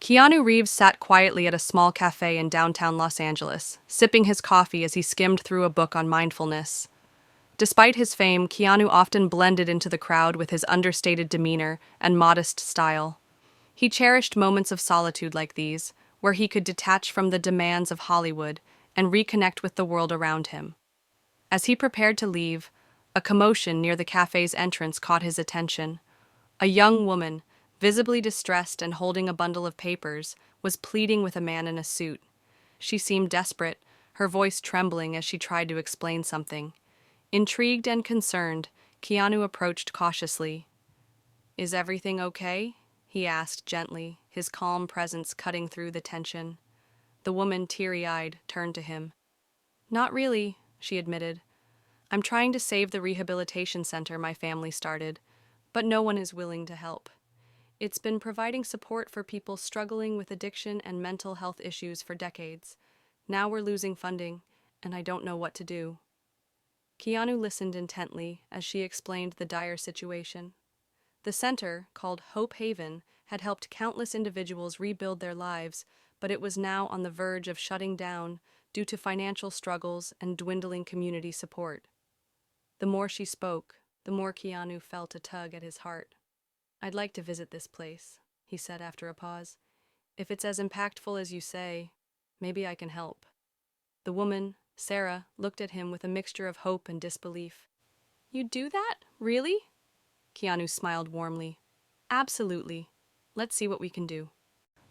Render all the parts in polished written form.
Keanu Reeves sat quietly at a small cafe in downtown Los Angeles, sipping his coffee as he skimmed through a book on mindfulness. Despite his fame, Keanu often blended into the crowd with his understated demeanor and modest style. He cherished moments of solitude like these, where he could detach from the demands of Hollywood and reconnect with the world around him. As he prepared to leave, a commotion near the cafe's entrance caught his attention. A young woman, visibly distressed and holding a bundle of papers, was pleading with a man in a suit. She seemed desperate, her voice trembling as she tried to explain something. Intrigued and concerned, Keanu approached cautiously. "Is everything okay?" he asked gently, his calm presence cutting through the tension. The woman, teary-eyed, turned to him. "Not really," she admitted. "I'm trying to save the rehabilitation center my family started, but no one is willing to help. It's been providing support for people struggling with addiction and mental health issues for decades. Now we're losing funding, and I don't know what to do." Keanu listened intently as she explained the dire situation. The center, called Hope Haven, had helped countless individuals rebuild their lives, but it was now on the verge of shutting down due to financial struggles and dwindling community support. The more she spoke, the more Keanu felt a tug at his heart. "I'd like to visit this place," he said after a pause. "If it's as impactful as you say, maybe I can help." The woman, Sarah, looked at him with a mixture of hope and disbelief. "You'd do that? Really?" Keanu smiled warmly. "Absolutely. Let's see what we can do."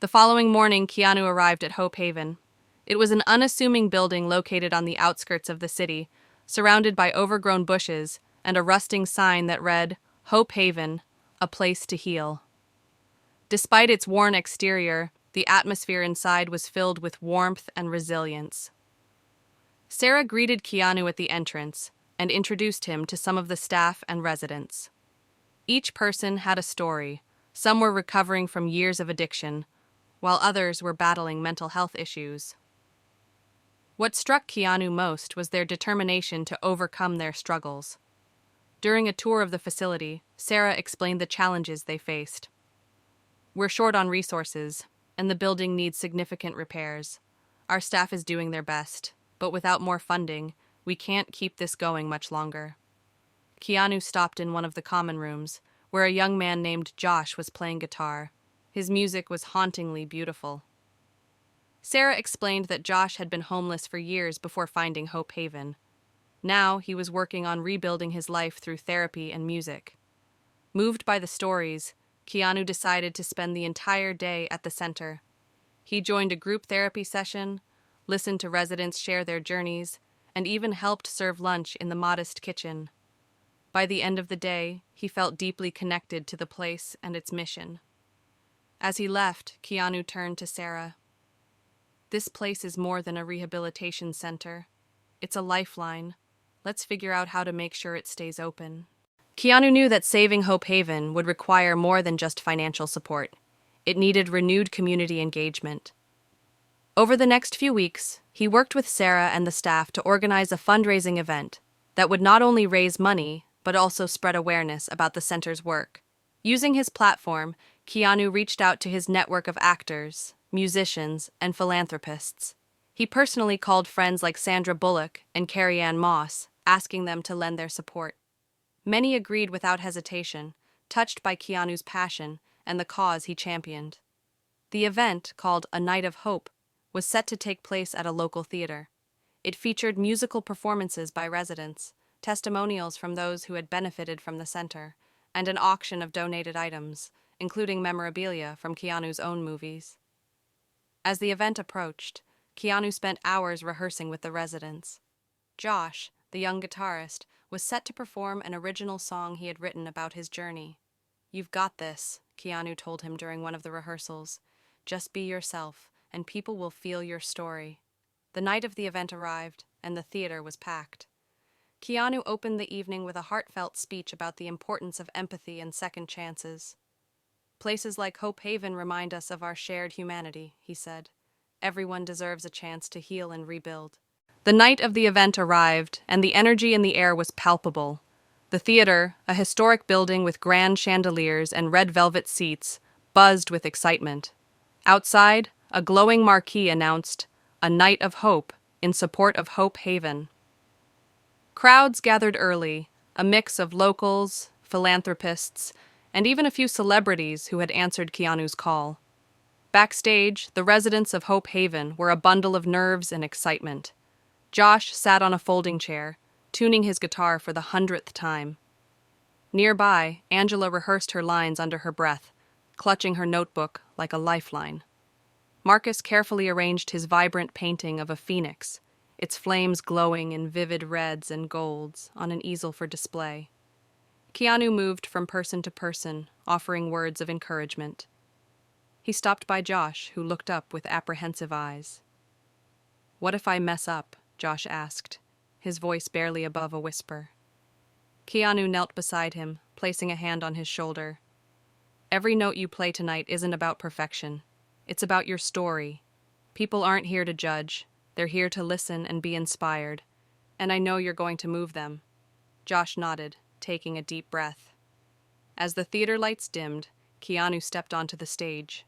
The following morning, Keanu arrived at Hope Haven. It was an unassuming building located on the outskirts of the city, surrounded by overgrown bushes and a rusting sign that read, "Hope Haven, a place to heal." Despite its worn exterior, the atmosphere inside was filled with warmth and resilience. Sarah greeted Keanu at the entrance and introduced him to some of the staff and residents. Each person had a story. Some were recovering from years of addiction, while others were battling mental health issues. What struck Keanu most was their determination to overcome their struggles. During a tour of the facility, Sarah explained the challenges they faced. "We're short on resources, and the building needs significant repairs. Our staff is doing their best, but without more funding, we can't keep this going much longer." Keanu stopped in one of the common rooms, where a young man named Josh was playing guitar. His music was hauntingly beautiful. Sarah explained that Josh had been homeless for years before finding Hope Haven. Now he was working on rebuilding his life through therapy and music. Moved by the stories, Keanu decided to spend the entire day at the center. He joined a group therapy session, listened to residents share their journeys, and even helped serve lunch in the modest kitchen. By the end of the day, he felt deeply connected to the place and its mission. As he left, Keanu turned to Sarah. "This place is more than a rehabilitation center. It's a lifeline. Let's figure out how to make sure it stays open." Keanu knew that saving Hope Haven would require more than just financial support. It needed renewed community engagement. Over the next few weeks, he worked with Sarah and the staff to organize a fundraising event that would not only raise money, but also spread awareness about the center's work. Using his platform, Keanu reached out to his network of actors, musicians, and philanthropists. He personally called friends like Sandra Bullock and Carrie-Anne Moss, asking them to lend their support. Many agreed without hesitation, touched by Keanu's passion and the cause he championed. The event, called A Night of Hope, was set to take place at a local theater. It featured musical performances by residents, testimonials from those who had benefited from the center, and an auction of donated items, including memorabilia from Keanu's own movies. As the event approached, Keanu spent hours rehearsing with the residents. Josh, the young guitarist, was set to perform an original song he had written about his journey. "You've got this," Keanu told him during one of the rehearsals. "Just be yourself, and people will feel your story." The night of the event arrived, and the theater was packed. Keanu opened the evening with a heartfelt speech about the importance of empathy and second chances. "Places like Hope Haven remind us of our shared humanity," he said. "Everyone deserves a chance to heal and rebuild." The night of the event arrived, and the energy in the air was palpable. The theater, a historic building with grand chandeliers and red velvet seats, buzzed with excitement. Outside, a glowing marquee announced, "A Night of Hope," in support of Hope Haven. Crowds gathered early, a mix of locals, philanthropists, and even a few celebrities who had answered Keanu's call. Backstage, the residents of Hope Haven were a bundle of nerves and excitement. Josh sat on a folding chair, tuning his guitar for the 100th time. Nearby, Angela rehearsed her lines under her breath, clutching her notebook like a lifeline. Marcus carefully arranged his vibrant painting of a phoenix, its flames glowing in vivid reds and golds, on an easel for display. Keanu moved from person to person, offering words of encouragement. He stopped by Josh, who looked up with apprehensive eyes. "What if I mess up?" Josh asked, his voice barely above a whisper. Keanu knelt beside him, placing a hand on his shoulder. "Every note you play tonight isn't about perfection. It's about your story. People aren't here to judge. They're here to listen and be inspired. And I know you're going to move them." Josh nodded, taking a deep breath. As the theater lights dimmed, Keanu stepped onto the stage.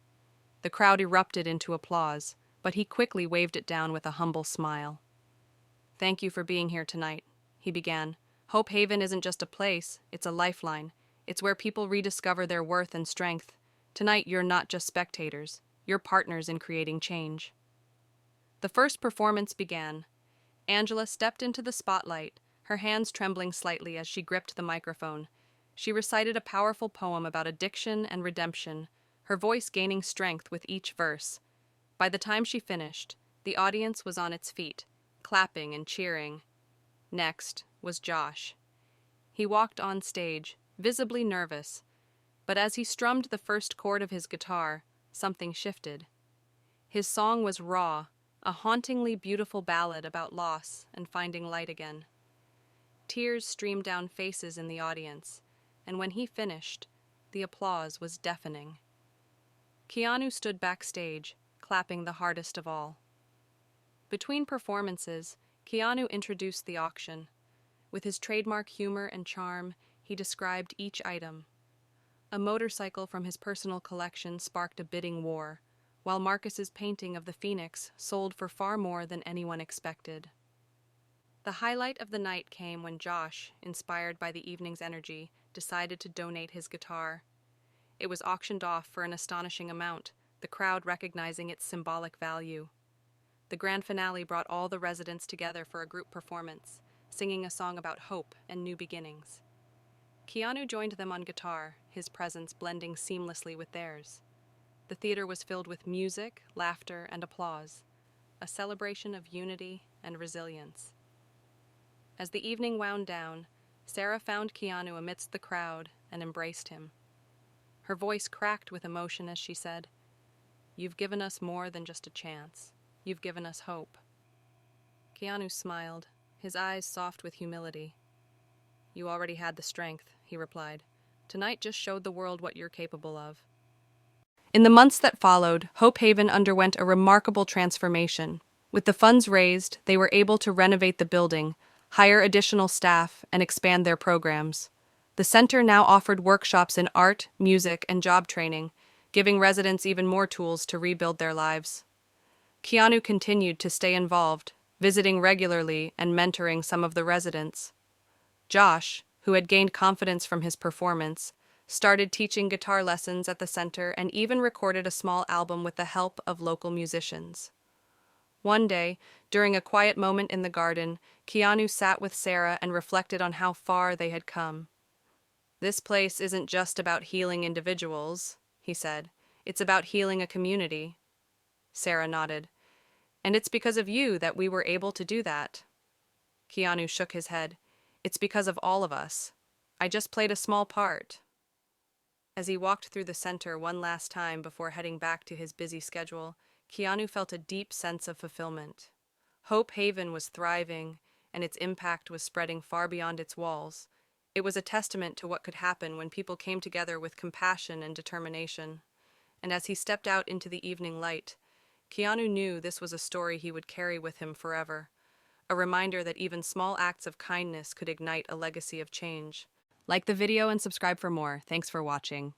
The crowd erupted into applause, but he quickly waved it down with a humble smile. "Thank you for being here tonight," he began. "Hope Haven isn't just a place, it's a lifeline. It's where people rediscover their worth and strength. Tonight, you're not just spectators, you're partners in creating change." The first performance began. Angela stepped into the spotlight, her hands trembling slightly as she gripped the microphone. She recited a powerful poem about addiction and redemption, her voice gaining strength with each verse. By the time she finished, the audience was on its feet, clapping and cheering. Next was Josh. He walked on stage, visibly nervous, but as he strummed the first chord of his guitar, something shifted. His song was raw, a hauntingly beautiful ballad about loss and finding light again. Tears streamed down faces in the audience, and when he finished, the applause was deafening. Keanu stood backstage, clapping the hardest of all. Between performances, Keanu introduced the auction. With his trademark humor and charm, he described each item. A motorcycle from his personal collection sparked a bidding war, while Marcus's painting of the Phoenix sold for far more than anyone expected. The highlight of the night came when Josh, inspired by the evening's energy, decided to donate his guitar. It was auctioned off for an astonishing amount, the crowd recognizing its symbolic value. The grand finale brought all the residents together for a group performance, singing a song about hope and new beginnings. Keanu joined them on guitar, his presence blending seamlessly with theirs. The theater was filled with music, laughter, and applause, a celebration of unity and resilience. As the evening wound down, Sarah found Keanu amidst the crowd and embraced him. Her voice cracked with emotion as she said, "You've given us more than just a chance. You've given us hope." Keanu smiled, his eyes soft with humility. "You already had the strength," he replied. "Tonight just showed the world what you're capable of." In the months that followed, Hope Haven underwent a remarkable transformation. With the funds raised, they were able to renovate the building, hire additional staff, and expand their programs. The center now offered workshops in art, music, and job training, giving residents even more tools to rebuild their lives. Keanu continued to stay involved, visiting regularly and mentoring some of the residents. Josh, who had gained confidence from his performance, started teaching guitar lessons at the center and even recorded a small album with the help of local musicians. One day, during a quiet moment in the garden, Keanu sat with Sarah and reflected on how far they had come. "This place isn't just about healing individuals," he said. "It's about healing a community." Sarah nodded. "And it's because of you that we were able to do that." Keanu shook his head. "It's because of all of us. I just played a small part." As he walked through the center one last time before heading back to his busy schedule, Keanu felt a deep sense of fulfillment. Hope Haven was thriving, and its impact was spreading far beyond its walls. It was a testament to what could happen when people came together with compassion and determination. And as he stepped out into the evening light, Keanu knew this was a story he would carry with him forever, a reminder that even small acts of kindness could ignite a legacy of change. Like the video and subscribe for more. Thanks for watching.